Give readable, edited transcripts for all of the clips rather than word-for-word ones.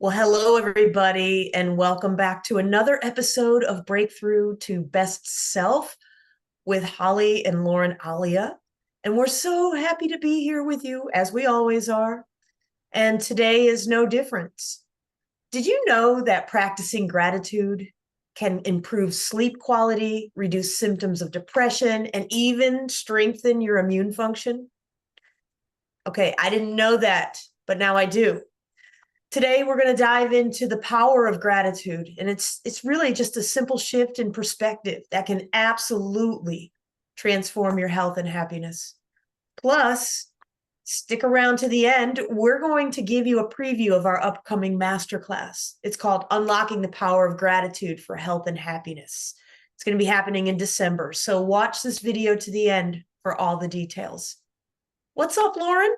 Well, hello, everybody, and welcome back to another episode of Breakthrough to Best Self with Holly and Lauren-Aaliyah. And we're so happy to be here with you, as we always are. And today is no different. Did you know that practicing gratitude can improve sleep quality, reduce symptoms of depression, and even strengthen your immune function? Okay, I didn't know that, but now I do. Today, we're going to dive into the power of gratitude, and it's really just a simple shift in perspective that can absolutely transform your health and happiness. Plus, stick around to the end. We're going to give you a preview of our upcoming masterclass. It's called Unlocking the Power of Gratitude for Health and Happiness. It's going to be happening in December, so watch this video to the end for all the details. What's up, Lauren?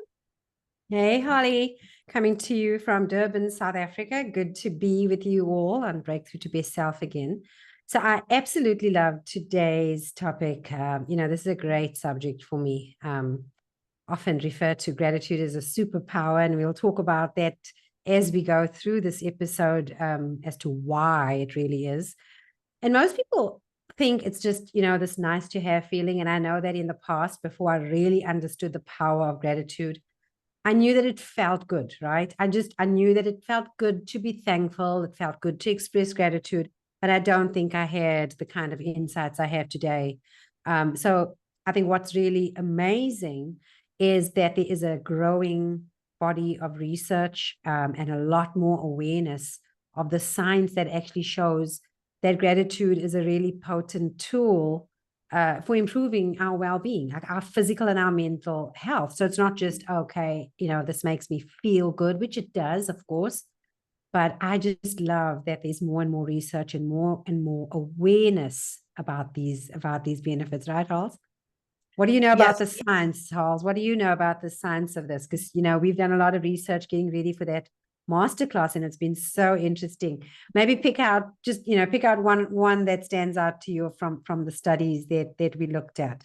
Hey, Holly, coming to you from Durban, South Africa. Good to be with you all on Breakthrough to Best Self again. So I absolutely love today's topic. This is a great subject for me. Often refer to gratitude as a superpower, and we'll talk about that as we go through this episode as to why it really is. And most people think it's just, this nice to have feeling. And I know that in the past, before I really understood the power of gratitude, I knew that it felt good, right? I knew that it felt good to be thankful. It felt good to express gratitude, but I don't think I had the kind of insights I have today. So I think what's really amazing is that there is a growing body of research and a lot more awareness of the science that actually shows that gratitude is a really potent tool for improving our well-being, like our physical and our mental health. So it's not just, okay, this makes me feel good, which it does, of course. But I just love that there's more and more research and more awareness about these benefits, right, Halls? What do you know about Yes. the science, Halls? What do you know about the science of this? Because, we've done a lot of research getting ready for that masterclass, and it's been so interesting. Maybe pick out one that stands out to you from the studies that we looked at.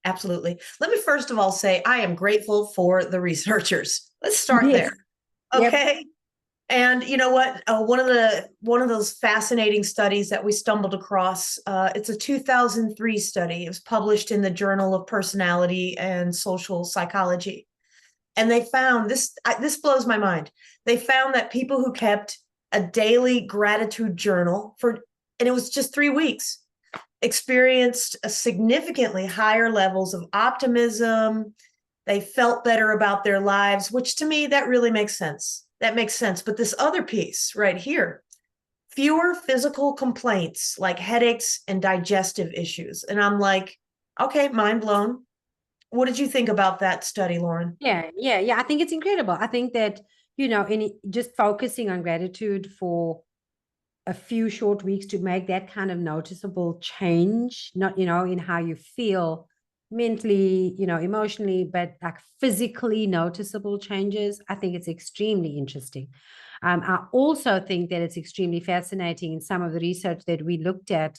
Absolutely. Let me first of all say I am grateful for the researchers. Let's start Yes. there. Yep. Okay. And you know what? One of those fascinating studies that we stumbled across. It's a 2003 study. It was published in the Journal of Personality and Social Psychology, and they found this. This blows my mind. They found that people who kept a daily gratitude journal and it was just 3 weeks, experienced a significantly higher levels of optimism. They felt better about their lives, which to me, that really makes sense. That makes sense. But this other piece right here, fewer physical complaints like headaches and digestive issues. And I'm like, okay, mind blown. What did you think about that study, Lauren? Yeah. I think it's incredible. I think that, just focusing on gratitude for a few short weeks to make that kind of noticeable change, not, in how you feel mentally, emotionally, but like physically noticeable changes. I think it's extremely interesting. I also think that it's extremely fascinating in some of the research that we looked at,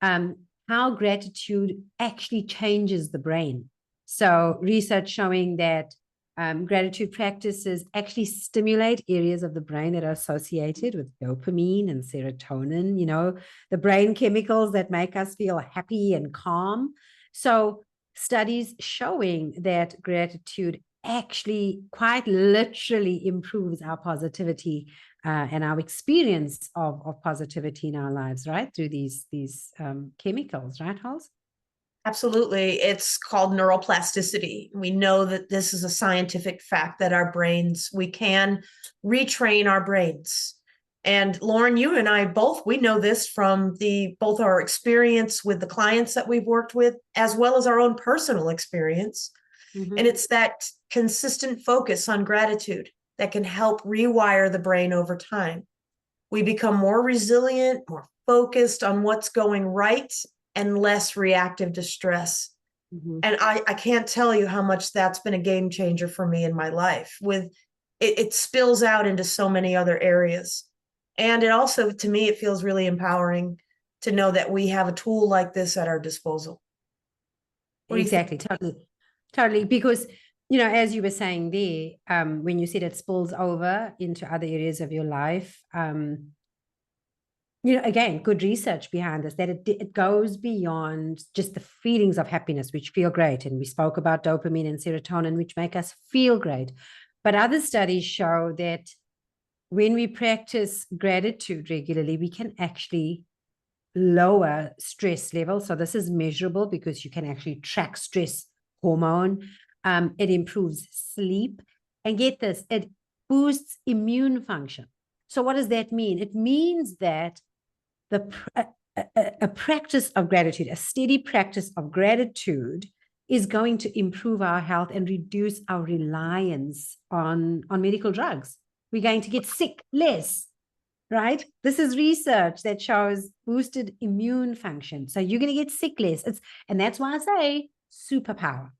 how gratitude actually changes the brain. So research showing that gratitude practices actually stimulate areas of the brain that are associated with dopamine and serotonin, the brain chemicals that make us feel happy and calm. So studies showing that gratitude actually quite literally improves our positivity and our experience of positivity in our lives, right? Through these chemicals, right, Halls? Absolutely. It's called neuroplasticity. We know that this is a scientific fact that our brains, we can retrain our brains. And Lauren, you and I both, we know this from both our experience with the clients that we've worked with, as well as our own personal experience. Mm-hmm. And it's that consistent focus on gratitude that can help rewire the brain over time. We become more resilient, more focused on what's going right, and less reactive to stress. Mm-hmm. And I can't tell you how much that's been a game changer for me in my life. It spills out into so many other areas. And it also, to me, it feels really empowering to know that we have a tool like this at our disposal. What do you think? Exactly, totally. Because as you were saying there, when you said it spills over into other areas of your life, again, good research behind this, that it goes beyond just the feelings of happiness, which feel great. And we spoke about dopamine and serotonin, which make us feel great. But other studies show that when we practice gratitude regularly, we can actually lower stress levels. So this is measurable because you can actually track stress hormone. It improves sleep. And get this, it boosts immune function. So what does that mean? It means that a practice of gratitude, a steady practice of gratitude, is going to improve our health and reduce our reliance on medical drugs. We're going to get sick less, right? This is research that shows boosted immune function. So you're going to get sick less. And that's why I say superpower.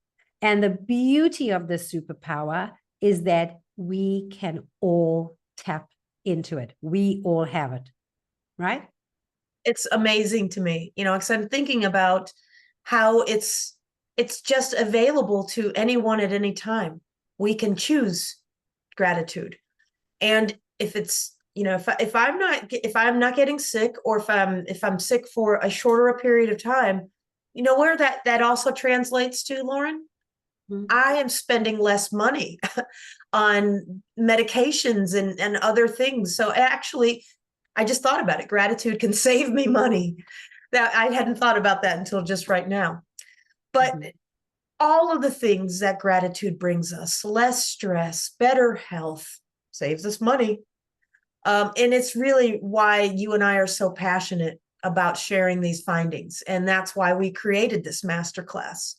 And the beauty of this superpower is that we can all tap into it. We all have it, right? It's amazing to me, because I'm thinking about how it's just available to anyone at any time. We can choose gratitude. And if it's, if I'm not getting sick, or if I'm sick for a shorter period of time, where that also translates to, Lauren? Mm-hmm. I am spending less money on medications and other things. So actually, I just thought about it. Gratitude can save me money. That I hadn't thought about that until just right now. But all of the things that gratitude brings us, less stress, better health, saves us money. And it's really why you and I are so passionate about sharing these findings. And that's why we created this masterclass.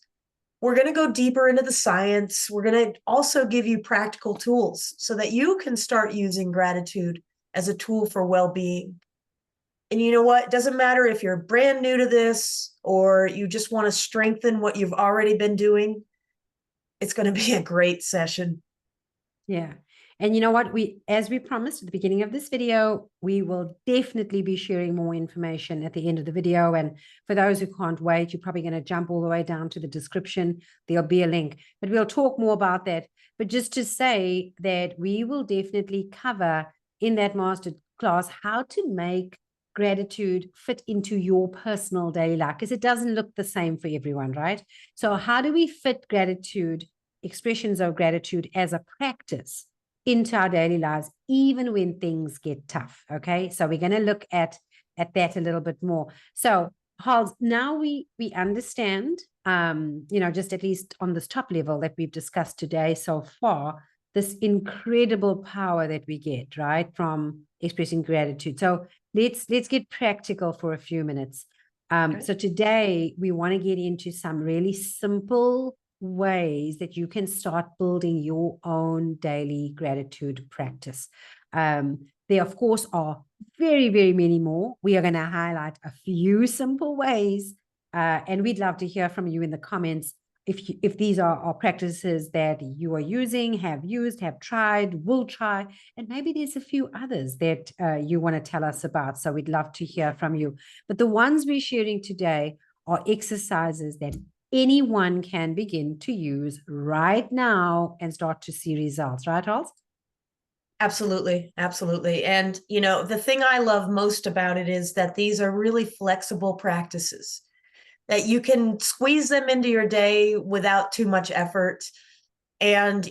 We're going to go deeper into the science. We're going to also give you practical tools so that you can start using gratitude as a tool for well-being. And you know what? It doesn't matter if you're brand new to this or you just want to strengthen what you've already been doing. It's going to be a great session. Yeah. And you know what? As we promised at the beginning of this video, we will definitely be sharing more information at the end of the video. And for those who can't wait, you're probably going to jump all the way down to the description. There'll be a link, but we'll talk more about that. But just to say that we will definitely cover in that master class how to make gratitude fit into your personal daily life, because it doesn't look the same for everyone, right? So how do we fit gratitude, expressions of gratitude as a practice into our daily lives, even when things get tough? Okay, so we're going to look at that a little bit more. So Hals, now we understand, just at least on this top level that we've discussed today so far, this incredible power that we get, right, from expressing gratitude. So let's get practical for a few minutes. Okay. So today we want to get into some really simple ways that you can start building your own daily gratitude practice. There, of course, are very, very many more. We are going to highlight a few simple ways, and we'd love to hear from you in the comments if these are practices that you are using, have used, have tried, will try, and maybe there's a few others that you want to tell us about. So we'd love to hear from you. But the ones we're sharing today are exercises that anyone can begin to use right now and start to see results, right, Hals? Absolutely. Absolutely. And, the thing I love most about it is that these are really flexible practices that you can squeeze them into your day without too much effort. And,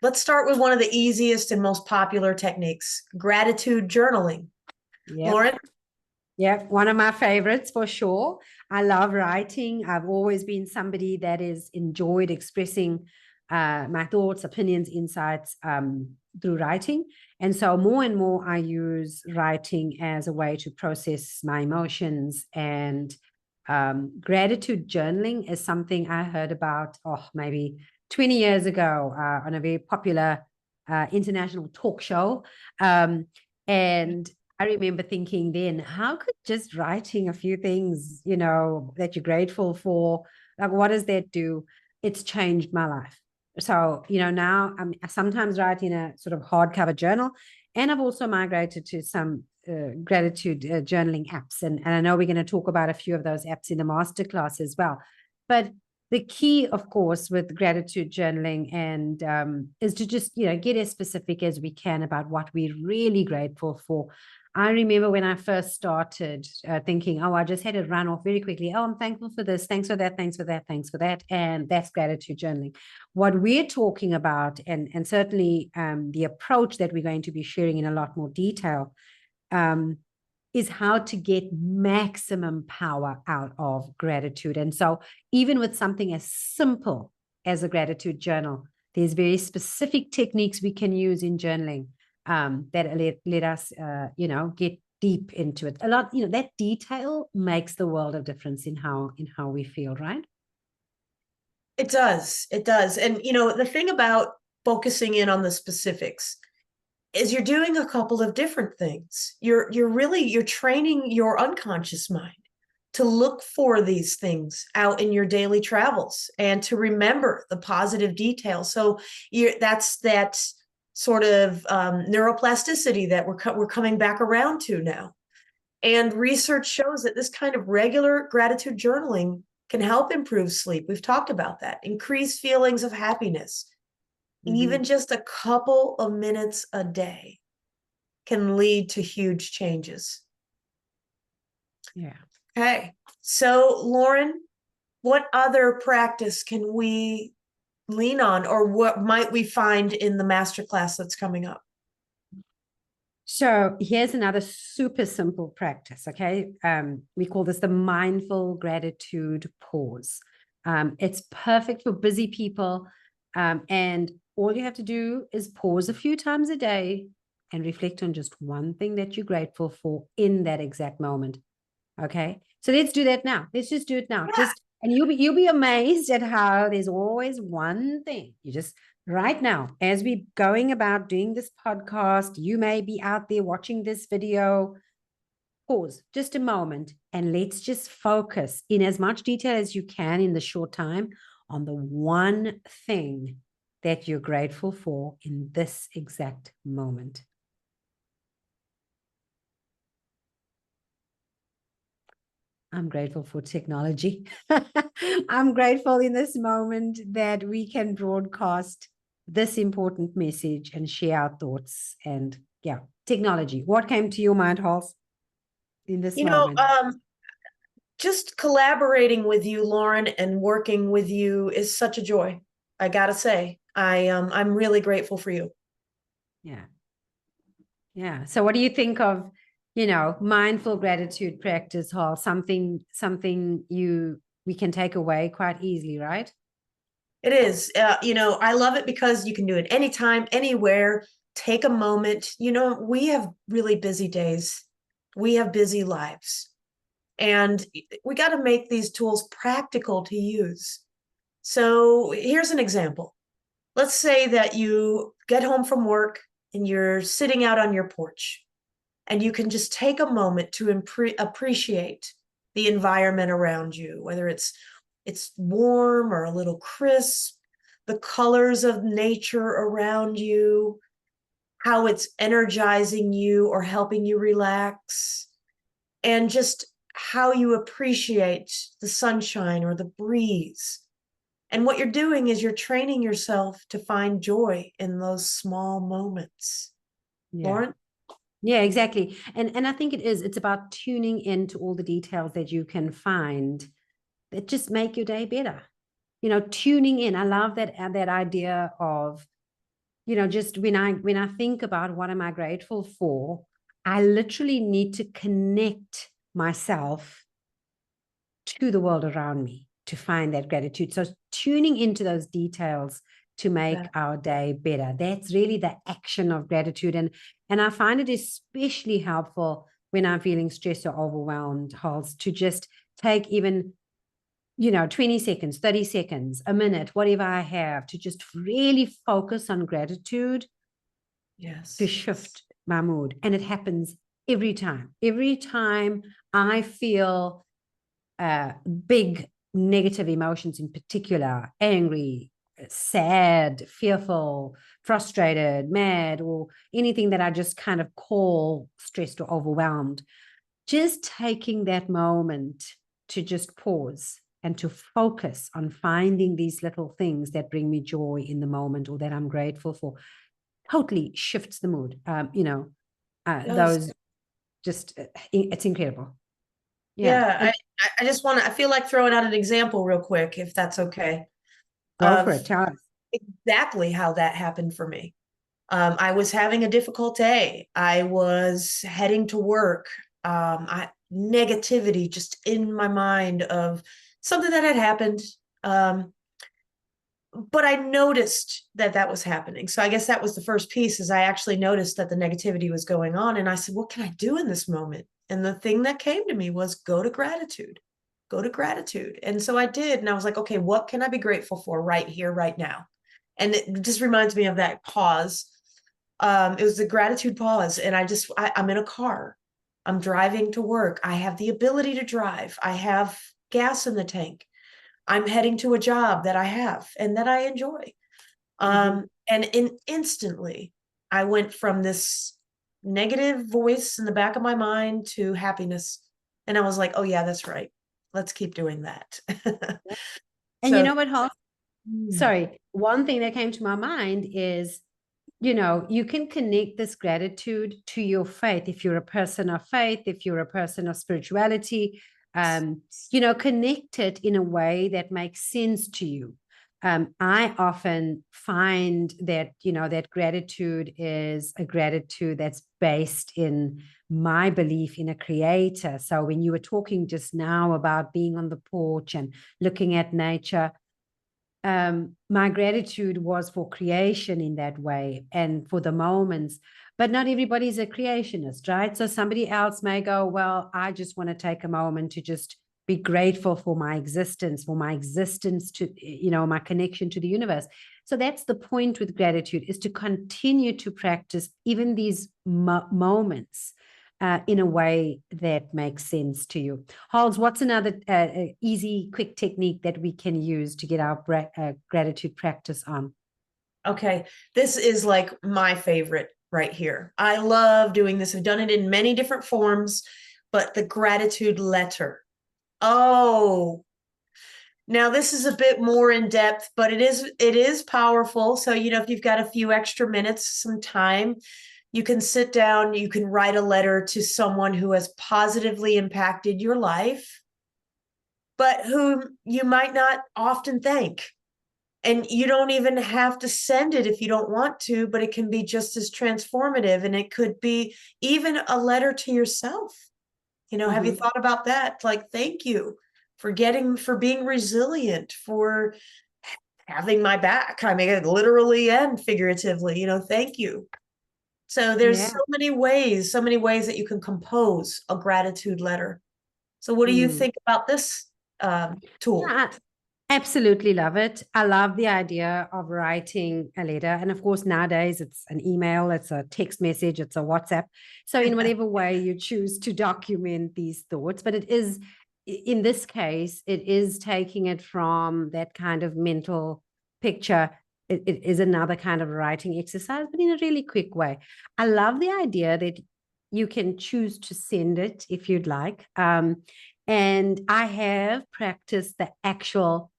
let's start with one of the easiest and most popular techniques, gratitude journaling. Yep. Lauren? Yeah, one of my favorites for sure. I love writing. I've always been somebody that has enjoyed expressing my thoughts, opinions, insights through writing. And so more and more I use writing as a way to process my emotions. And gratitude journaling is something I heard about, maybe 20 years ago on a very popular international talk show. And I remember thinking then, how could just writing a few things, that you're grateful for, like, what does that do? It's changed my life. So, now I'm sometimes writing a sort of hardcover journal, and I've also migrated to some gratitude journaling apps. And I know we're going to talk about a few of those apps in the masterclass as well. But the key, of course, with gratitude journaling and is to just, get as specific as we can about what we're really grateful for. I remember when I first started thinking, I just had to run off very quickly. I'm thankful for this. Thanks for that. Thanks for that. Thanks for that. And that's gratitude journaling. What we're talking about, and certainly the approach that we're going to be sharing in a lot more detail, is how to get maximum power out of gratitude. And so even with something as simple as a gratitude journal, there's very specific techniques we can use in journaling that let us, get deep into it. A lot, that detail makes the world of difference in how we feel, right? It does. It does. And, the thing about focusing in on the specifics is you're doing a couple of different things. You're training your unconscious mind to look for these things out in your daily travels and to remember the positive details. So that's that sort of neuroplasticity that we're coming back around to now. And research shows that this kind of regular gratitude journaling can help improve sleep. We've talked about that. Increase feelings of happiness. Even just a couple of minutes a day can lead to huge changes. Yeah. Okay. So, Lauren, what other practice can we lean on, or what might we find in the masterclass that's coming up? So here's another super simple practice, okay? We call this the mindful gratitude pause. It's perfect for busy people. And all you have to do is pause a few times a day and reflect on just one thing that you're grateful for in that exact moment. Okay. So let's do that now. Let's just do it now. Yeah. And you'll be amazed at how there's always one thing. You just right now, as we're going about doing this podcast, you may be out there watching this video. Pause just a moment and let's just focus in as much detail as you can in the short time on the one thing that you're grateful for in this exact moment. I'm grateful for technology. I'm grateful in this moment that we can broadcast this important message and share our thoughts. And yeah, technology. What came to your mind, Hals, in this moment? Just collaborating with you, Lauren, and working with you is such a joy. I gotta say, I'm really grateful for you. Yeah. Yeah. So what do you think of, mindful gratitude practice, Hall? Something we can take away quite easily, right? It is. I love it because you can do it anytime, anywhere. Take a moment. We have really busy days. We have busy lives. And we got to make these tools practical to use. So here's an example. Let's say that you get home from work and you're sitting out on your porch, and you can just take a moment to appreciate the environment around you, whether it's warm or a little crisp, the colors of nature around you, how it's energizing you or helping you relax, and just how you appreciate the sunshine or the breeze. And what you're doing is you're training yourself to find joy in those small moments. Yeah. Lauren? Yeah, exactly. And I think it's about tuning into all the details that you can find that just make your day better. Tuning in. I love that idea of, just when I think about what am I grateful for, I literally need to connect myself to the world around me to find that gratitude. So tuning into those details to make our day better. That's really the action of gratitude. And I find it especially helpful when I'm feeling stressed or overwhelmed, Hals, to just take even 20 seconds, 30 seconds, a minute, whatever I have, to just really focus on gratitude. Yes. To shift my mood. And it happens every time. Every time I feel big negative emotions, in particular, angry, sad, fearful, frustrated, mad, or anything that I just kind of call stressed or overwhelmed, just taking that moment to just pause and to focus on finding these little things that bring me joy in the moment or that I'm grateful for totally shifts the mood. Yes. Those just, it's incredible. Yeah. Yeah, And I just want to, I feel like throwing out an example real quick, if that's okay, go for of it. Tell us. exactly how that happened for me. I was having a difficult day. I was heading to work. Negativity just in my mind of something that had happened. But I noticed that that was happening. So I guess that was the first piece is I actually noticed that the negativity was going on. And I said, what can I do in this moment? And the thing that came to me was go to gratitude, go to gratitude. And so I did. And I was like, okay, what can I be grateful for right here, right now? And it just reminds me of that pause. It was the gratitude pause. And I'm in a car. I'm driving to work. I have the ability to drive. I have gas in the tank. I'm heading to a job that I have and that I enjoy. And instantly I went from this negative voice in the back of my mind to happiness. And I was like, oh yeah, that's right. Let's keep doing that. And you So know what, Hall? mm, Sorry. One thing that came to my mind is, you can connect this gratitude to your faith. If you're a person of faith, if you're a person of spirituality, connect it in a way that makes sense to you. I often find that, that gratitude is a gratitude that's based in my belief in a creator. So when you were talking just now about being on the porch and looking at nature, my gratitude was for creation in that way and for the moments. But not everybody's a creationist, right? So somebody else may go, well, I just want to take a moment to just be grateful for my existence to, my connection to the universe. So that's the point with gratitude, is to continue to practice even these moments in a way that makes sense to you. Halls, what's another easy, quick technique that we can use to get our gratitude practice on? okay, this is like my favorite right here. I love doing this. I've done it in many different forms, but the gratitude letter. Oh, now this is a bit more in depth, but it is powerful. So, if you've got a few extra minutes, some time, you can sit down, you can write a letter to someone who has positively impacted your life, but whom you might not often thank. And you don't even have to send it if you don't want to, but it can be just as transformative. And it could be even a letter to yourself. Have you thought about that? Like, thank you for being resilient, for having my back. I mean, literally and figuratively, thank you. So there's Yeah. so many ways that you can compose a gratitude letter. So what do you Mm. think about this tool? I absolutely love it. I love the idea of writing a letter. And of course, nowadays it's an email, it's a text message, it's a WhatsApp. So, in whatever way you choose to document these thoughts, but it is, in this case, it is taking it from that kind of mental picture. It is another kind of writing exercise, but in a really quick way. I love the idea that you can choose to send it if you'd like. And I have practiced the actual.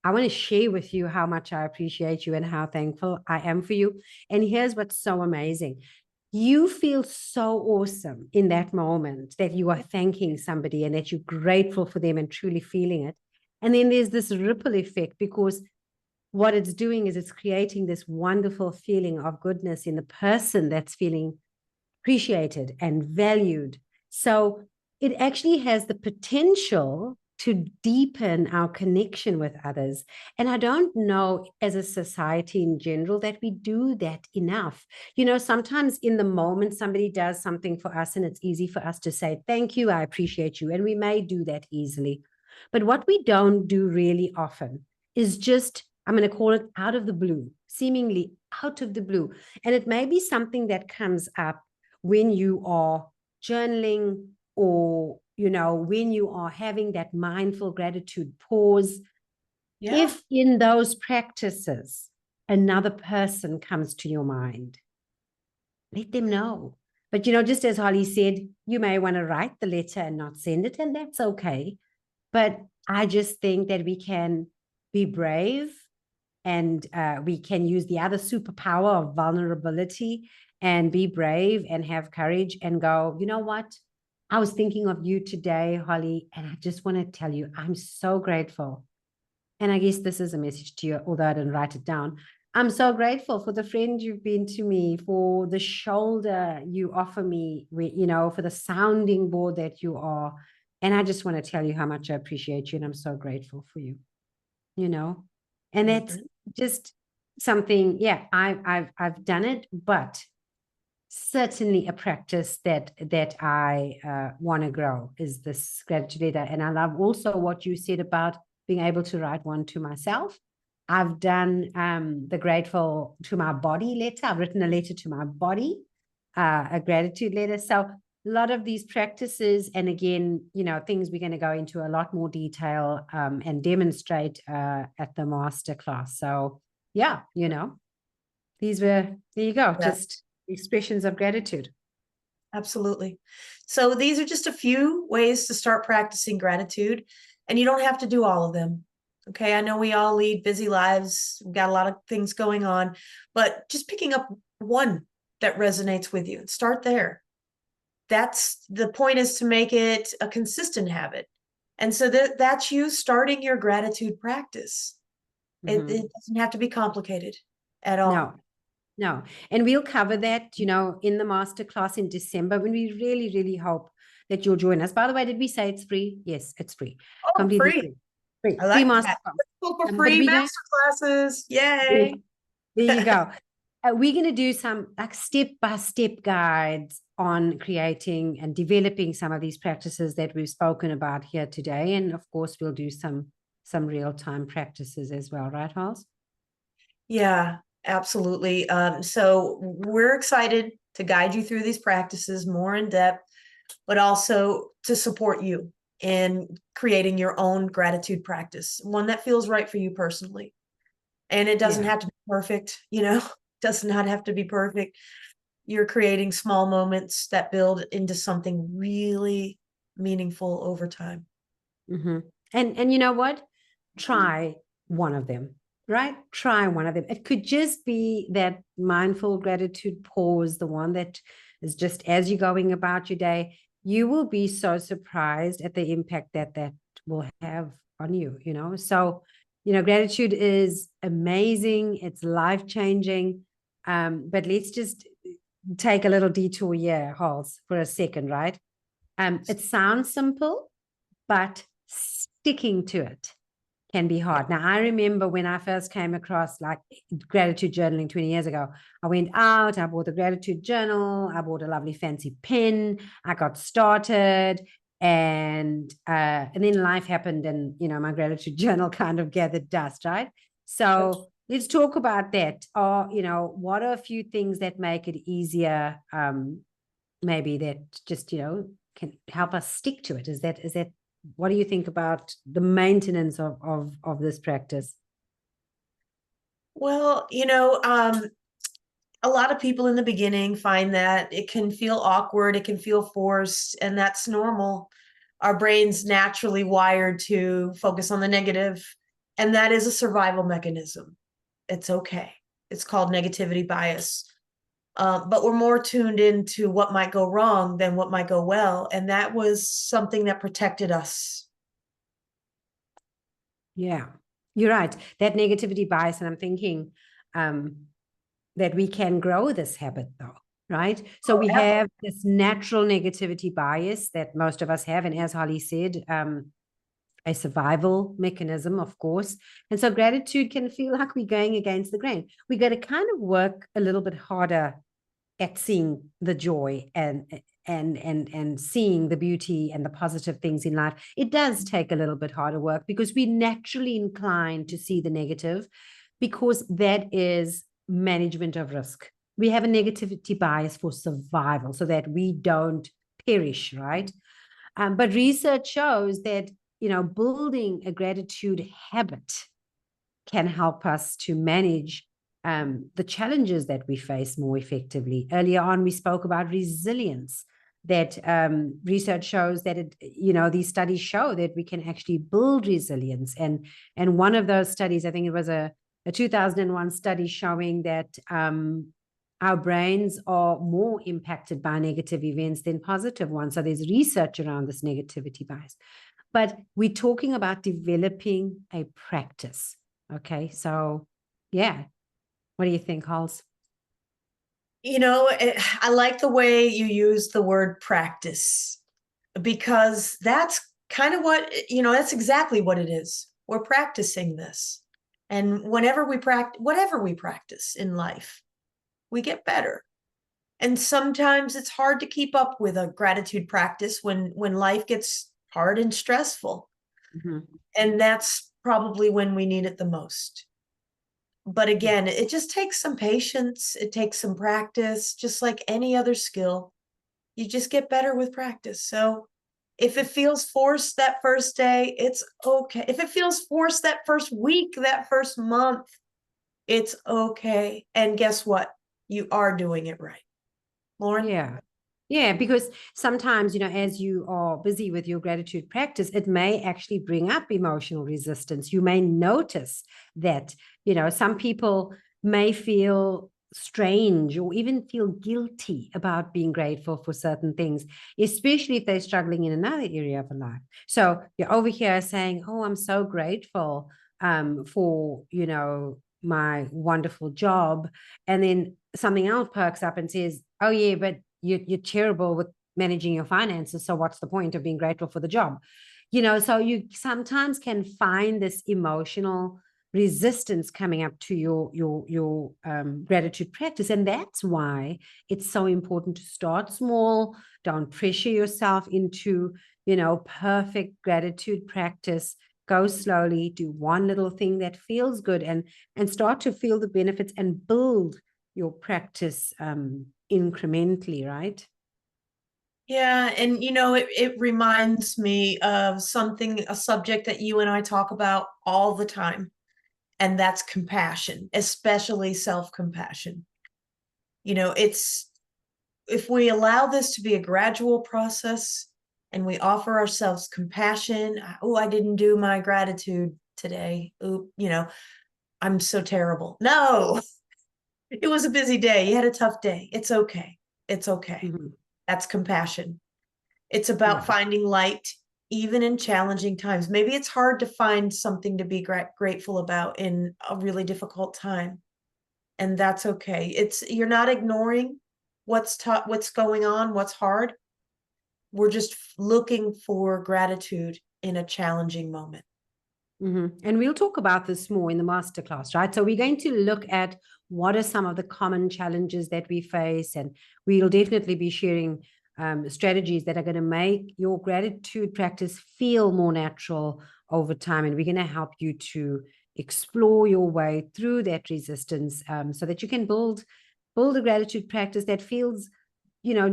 I want to share with you how much I appreciate you and how thankful I am for you. And here's what's so amazing. You feel so awesome in that moment that you are thanking somebody and that you're grateful for them and truly feeling it. And then there's this ripple effect, because what it's doing is it's creating this wonderful feeling of goodness in the person that's feeling appreciated and valued. So it actually has the potential to deepen our connection with others. And I don't know, as a society in general, that we do that enough. Sometimes in the moment, somebody does something for us, and it's easy for us to say, thank you, I appreciate you. And we may do that easily. But what we don't do really often is just, I'm going to call it out of the blue, seemingly out of the blue. And it may be something that comes up when you are journaling, or when you are having that mindful gratitude pause. Yeah. If in those practices another person comes to your mind, let them know. But just as Holly said, you may want to write the letter and not send it, and that's okay. But I just think that we can be brave, and we can use the other superpower of vulnerability and be brave and have courage and go, you know what? I was thinking of you today, Holly, and I just want to tell you, I'm so grateful. And I guess this is a message to you, although I didn't write it down. I'm so grateful for the friend you've been to me, for the shoulder you offer me, for the sounding board that you are. And I just want to tell you how much I appreciate you, and I'm so grateful for you, you know. And that's just something, yeah, I've done it, but certainly a practice that I want to grow is this gratitude letter. And I love also what you said about being able to write one to myself. I've done the grateful to my body letter. I've written a letter to my body, a gratitude letter. So a lot of these practices, and again, things we're going to go into a lot more detail and demonstrate at the masterclass. So yeah, there you go, Yeah. just expressions of gratitude. Absolutely. So these are just a few ways to start practicing gratitude, and you don't have to do all of them. Okay. I know we all lead busy lives. We've got a lot of things going on, but just picking up one that resonates with you and start there. That's the point, is to make it a consistent habit. And so that's you starting your gratitude practice. It doesn't have to be complicated at all. No. And we'll cover that, in the masterclass in December, when we really, really hope that you'll join us. By the way, did we say it's free? Yes, it's free. Oh, Completely free. free. Free. I Free like that. masterclass. Cool for But free we master classes. Yay. there you go. We're going to do some step-by-step guides on creating and developing some of these practices that we've spoken about here today. And of course, we'll do some real-time practices as well, right, Hals? Yeah, absolutely. So we're excited to guide you through these practices more in depth, but also to support you in creating your own gratitude practice, one that feels right for you personally. And it doesn't have to be perfect, does not have to be perfect. You're creating small moments that build into something really meaningful over time. Mm-hmm. And you know what? Try one of them, right? Try one of them. It could just be that mindful gratitude pause, the one that is just as you're going about your day. You will be so surprised at the impact that will have on you, So, gratitude is amazing. It's life-changing. But let's just take a little detour here, Halls, for a second, right? It sounds simple, but sticking to it can be hard. Now, I remember when I first came across like gratitude journaling 20 years ago, I went out, I bought a gratitude journal, I bought a lovely fancy pen, I got started, and then life happened, and my gratitude journal kind of gathered dust, right? So let's talk about that. What are a few things that make it easier, maybe that just can help us stick to it? Is that what do you think about the maintenance of this practice? Well, a lot of people in the beginning find that it can feel awkward, it can feel forced, and that's normal. Our brain's naturally wired to focus on the negative, and that is a survival mechanism. It's okay. It's called negativity bias. But we're more tuned into what might go wrong than what might go well. And that was something that protected us. Yeah, you're right. That negativity bias, and I'm thinking that we can grow this habit though, right? So we have this natural negativity bias that most of us have. And as Holly said, a survival mechanism, of course. And so gratitude can feel like we're going against the grain. We got to kind of work a little bit harder at seeing the joy and seeing the beauty and the positive things in life. It does take a little bit harder work because we're naturally inclined to see the negative, because that is management of risk. We have a negativity bias for survival so that we don't perish, right? But research shows that building a gratitude habit can help us to manage the challenges that we face more effectively. Earlier on, we spoke about resilience. that research shows that these studies show that we can actually build resilience. And one of those studies, I think it was a 2001 study showing that our brains are more impacted by negative events than positive ones. So there's research around this negativity bias. But we're talking about developing a practice. Okay, so yeah. What do you think, Halls? I like the way you use the word practice, because that's kind of that's exactly what it is. We're practicing this. And whatever we practice in life, we get better. And sometimes it's hard to keep up with a gratitude practice when life gets hard and stressful. Mm-hmm. And that's probably when we need it the most. But again, it just takes some patience. It takes some practice, just like any other skill. You just get better with practice. So if it feels forced that first day, it's okay. If it feels forced that first week, that first month, it's okay. And guess what? You are doing it right. Lauren? Yeah. Yeah, because sometimes, as you are busy with your gratitude practice, it may actually bring up emotional resistance. You may notice that, some people may feel strange or even feel guilty about being grateful for certain things, especially if they're struggling in another area of life. So you're over here saying, oh, I'm so grateful for, my wonderful job. And then something else perks up and says, oh yeah, but you're terrible with managing your finances. So what's the point of being grateful for the job? So you sometimes can find this emotional resistance coming up to your gratitude practice. And that's why it's so important to start small. Don't pressure yourself into, perfect gratitude practice. Go slowly, do one little thing that feels good, and start to feel the benefits and build your practice incrementally, right? Yeah, and it reminds me of a subject that you and I talk about all the time, and that's compassion, especially self-compassion. It's if we allow this to be a gradual process and we offer ourselves compassion. Oh, I didn't do my gratitude today. Oop, I'm so terrible. No, it was a busy day. You had a tough day. It's okay. It's okay. Mm-hmm. That's compassion. It's about Yeah. finding light even in challenging times. Maybe it's hard to find something to be grateful about in a really difficult time. And that's okay. You're not ignoring what's going on, what's hard. We're just looking for gratitude in a challenging moment. Mm-hmm. And we'll talk about this more in the masterclass, right? So we're going to look at what are some of the common challenges that we face, and we'll definitely be sharing strategies that are going to make your gratitude practice feel more natural over time. And we're going to help you to explore your way through that resistance, so that you can build a gratitude practice that feels,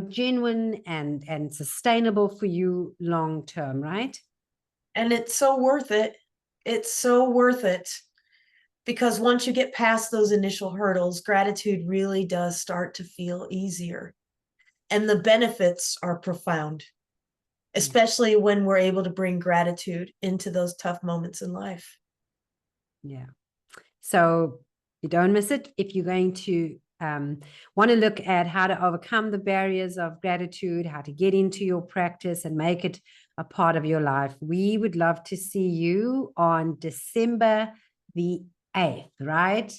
genuine and sustainable for you long term, right? And it's so worth it. It's so worth it, because once you get past those initial hurdles, gratitude really does start to feel easier. And the benefits are profound, especially when we're able to bring gratitude into those tough moments in life. Yeah. So you don't miss it. If you're going to want to look at how to overcome the barriers of gratitude, how to get into your practice and make it a part of your life, we would love to see you on December the 8th, right?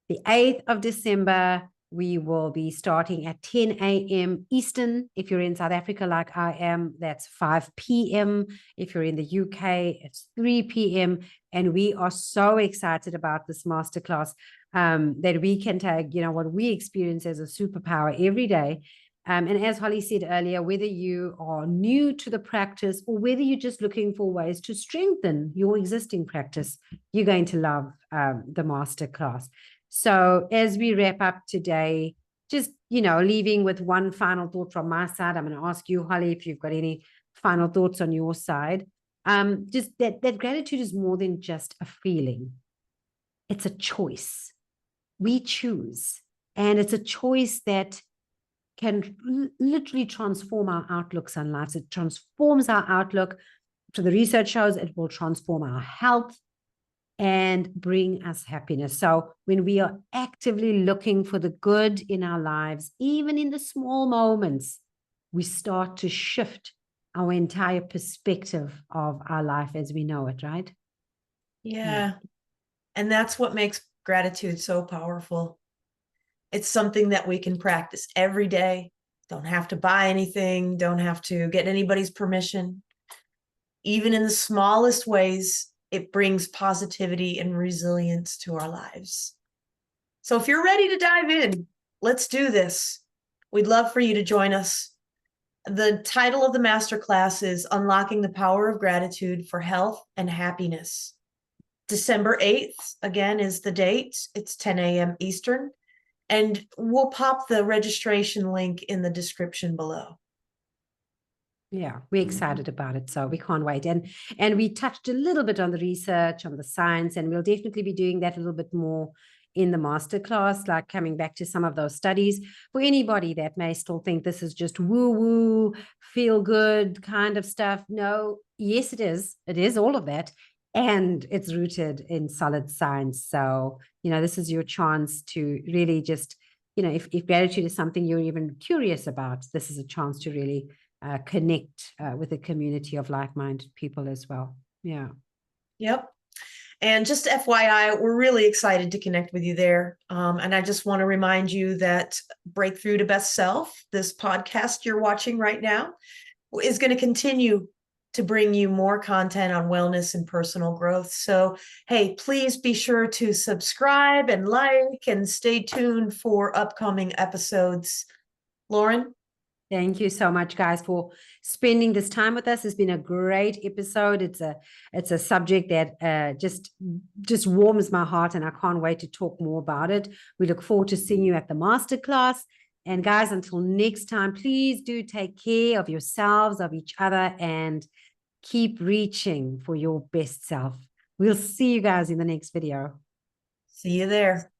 The 8th of December, we will be starting at 10 a.m. Eastern. If you're in South Africa like I am, that's 5 p.m. If you're in the UK, it's 3 p.m. And we are so excited about this masterclass that we can take, what we experience as a superpower every day. And as Holly said earlier, whether you are new to the practice or whether you're just looking for ways to strengthen your existing practice, you're going to love the masterclass. So as we wrap up today, just, leaving with one final thought from my side. I'm going to ask you, Holly, if you've got any final thoughts on your side. Just that gratitude is more than just a feeling. It's a choice. We choose. And it's a choice that can literally transform our outlooks on life. It transforms our outlook. So the research shows it will transform our health and bring us happiness. So when we are actively looking for the good in our lives, even in the small moments, we start to shift our entire perspective of our life as we know it, right? Yeah. And that's what makes gratitude so powerful. It's something that we can practice every day. Don't have to buy anything, don't have to get anybody's permission. Even in the smallest ways, it brings positivity and resilience to our lives. So if you're ready to dive in, let's do this. We'd love for you to join us. The title of the masterclass is Unlocking the Power of Gratitude for Health and Happiness. December 8th, again, is the date. It's 10 a.m. Eastern. And we'll pop the registration link in the description below. Yeah, we're excited about it, so we can't wait. And we touched a little bit on the research, on the science, and we'll definitely be doing that a little bit more in the masterclass, like coming back to some of those studies. For anybody that may still think this is just woo-woo, feel-good kind of stuff, no, yes, it is. It is all of that, and it's rooted in solid science. So, this is your chance to really just, if gratitude is something you're even curious about, this is a chance to really connect with a community of like-minded people as well. Yeah. Yep. And just FYI, we're really excited to connect with you there. And I just want to remind you that Breakthrough to Best Self, this podcast you're watching right now, is going to continue to bring you more content on wellness and personal growth. So, hey, please be sure to subscribe and like and stay tuned for upcoming episodes. Lauren? Thank you so much, guys, for spending this time with us. It's been a great episode. It's a subject that just warms my heart, and I can't wait to talk more about it. We look forward to seeing you at the masterclass. And guys, until next time, please do take care of yourselves, of each other, and keep reaching for your best self. We'll see you guys in the next video. See you there.